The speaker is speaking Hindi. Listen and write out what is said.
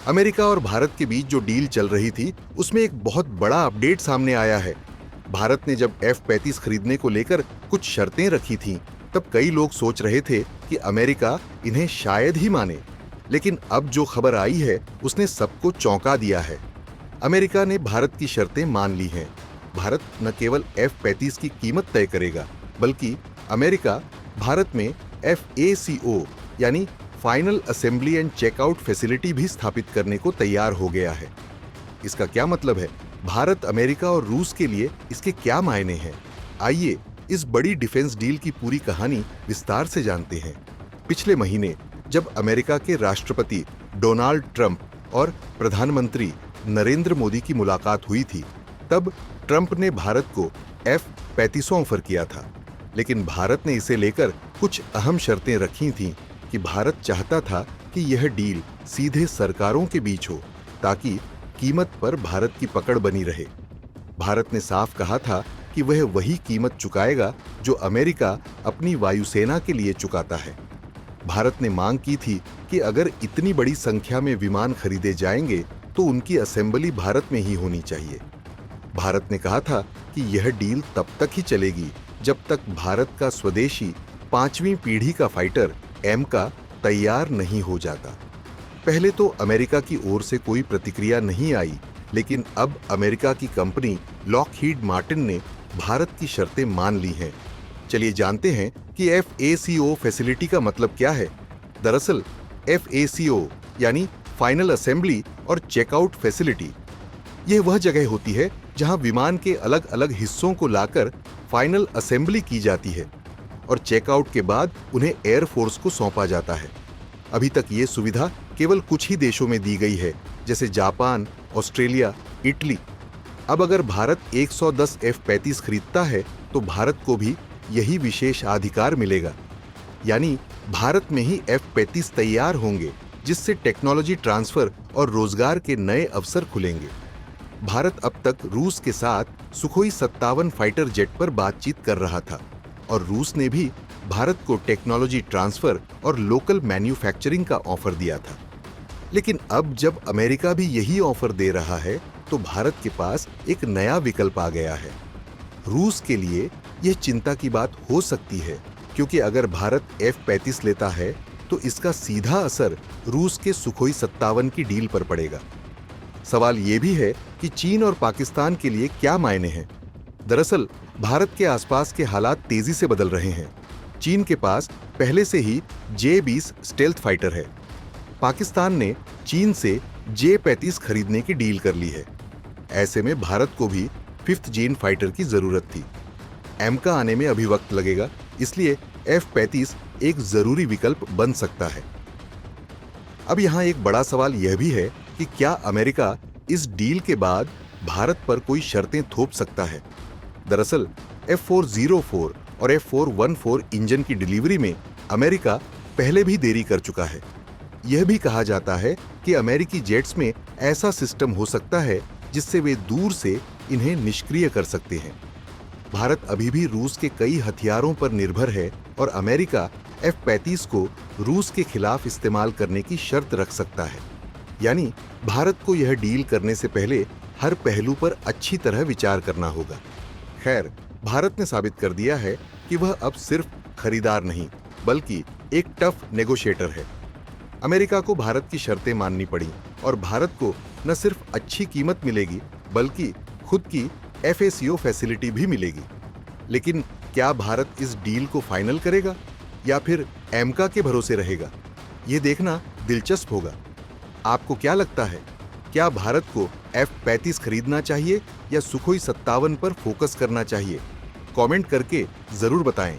अमेरिका और भारत के बीच जो डील चल रही थी उसमें एक बहुत बड़ा अपडेट सामने आया है। भारत ने जब F-35 खरीदने को लेकर कुछ शर्तें रखी थीं, तब कई लोग सोच रहे थे कि अमेरिका इन्हें शायद ही माने। लेकिन अब जो खबर आई है उसने सबको चौंका दिया है। अमेरिका ने भारत की शर्तें मान ली हैं। भारत न केवल F-35 की कीमत तय करेगा, बल्कि अमेरिका भारत में FACO यानी final assembly and checkout facility भी स्थापित करने को तैयार हो गया है। इसका क्या मतलब है? भारत, अमेरिका और रूस के लिए इसके क्या मायने हैं? आइए इस बड़ी डिफेंस डील की पूरी कहानी विस्तार से जानते हैं। पिछले महीने जब अमेरिका के राष्ट्रपति डोनाल्ड ट्रंप और प्रधानमंत्री नरेंद्र मोदी की मुलाकात हुई थी, तब ट्रंप ने भारत को F-35 ऑफर किया था। लेकिन भारत ने इसे लेकर कुछ अहम शर्तें रखी थीं कि भारत चाहता था कि यह डील सीधे सरकारों के बीच हो, ताकि कीमत पर भारत की पकड़ बनी रहे। भारत ने साफ कहा था कि वह वही कीमत चुकाएगा जो अमेरिका अपनी वायुसेना के लिए चुकाता है। भारत ने मांग की थी कि अगर इतनी बड़ी संख्या में विमान खरीदे जाएंगे तो उनकी असेंबली भारत में ही होनी चाहिए। भारत ने कहा था कि यह डील तब तक ही चलेगी जब तक भारत का स्वदेशी 5वीं पीढ़ी का फाइटर एमका तैयार नहीं हो जाता। पहले तो अमेरिका की ओर से कोई प्रतिक्रिया नहीं आई, लेकिन अब अमेरिका की कंपनी लॉकहीड मार्टिन ने भारत की शर्तें मान ली हैं। चलिए जानते हैं कि FACO फैसिलिटी का मतलब क्या है। दरअसल FACO यानी फाइनल असेंबली और चेकआउट फैसिलिटी, यह वह जगह होती है जहां विमान के अलग अलग हिस्सों को लाकर फाइनल असेंबली की जाती है और चेकआउट के बाद उन्हें एयरफोर्स को सौंपा जाता है। अभी तक ये सुविधा केवल कुछ ही देशों में दी गई है, जैसे जापान, ऑस्ट्रेलिया, इटली। अब अगर भारत 110 F-35 खरीदता है तो भारत को भी यही विशेषाधिकार मिलेगा, यानी भारत में ही F-35 तैयार होंगे, जिससे टेक्नोलॉजी ट्रांसफर और रोजगार के नए अवसर खुलेंगे। भारत अब तक रूस के साथ सुखोई 57 फाइटर जेट पर बातचीत कर रहा था और रूस ने भी भारत को टेक्नोलॉजी ट्रांसफर और लोकल मैन्युफैक्चरिंग का ऑफर दिया था। लेकिन अब जब अमेरिका भी यही ऑफर दे रहा है तो भारत के पास एक नया विकल्प आ गया है। रूस के लिए यह चिंता की बात हो सकती है, क्योंकि अगर भारत F-35 लेता है तो इसका सीधा असर रूस के सुखोई 57 की डील पर पड़ेगा। सवाल यह भी है कि चीन और पाकिस्तान के लिए क्या मायने हैं। दरअसल भारत के आसपास के हालात तेजी से बदल रहे हैं। चीन के पास पहले से ही J-20 स्टेल्थ फाइटर है। पाकिस्तान ने चीन से J-35 खरीदने की डील कर ली है। ऐसे में भारत को भी 5th जेन फाइटर की जरूरत थी। एमका आने में अभी वक्त लगेगा, इसलिए F-35 एक जरूरी विकल्प बन सकता है। अब यहां एक बड़ा सवाल यह भी है कि क्या अमेरिका इस डील के बाद भारत पर कोई शर्तें थोप सकता है। दरअसल F-404 और F-414 इंजन की डिलीवरी में अमेरिका पहले भी देरी कर चुका है। यह भी कहा जाता है कि अमेरिकी जेट्स में ऐसा सिस्टम हो सकता है जिससे वे दूर से इन्हें निष्क्रिय कर सकते हैं। भारत अभी भी रूस के कई हथियारों पर निर्भर है और अमेरिका F-35 को रूस के खिलाफ इस्तेमाल करने की शर्त रख सकता है। यानी भारत को यह डील करने से पहले हर पहलू पर अच्छी तरह विचार करना होगा। खैर, भारत ने साबित कर दिया है कि वह अब सिर्फ खरीदार नहीं, बल्कि एक टफ नेगोशिएटर है। अमेरिका को भारत की शर्तें माननी पड़ी और भारत को न सिर्फ अच्छी कीमत मिलेगी, बल्कि खुद की FACO फैसिलिटी भी मिलेगी। लेकिन क्या भारत इस डील को फाइनल करेगा या फिर एमका के भरोसे रहेगा? ये देखना दिलचस्प होगा। आपको क्या लगता है, क्या भारत को F-35 खरीदना चाहिए या सुखोई 57 पर फोकस करना चाहिए? कमेंट करके जरूर बताएं।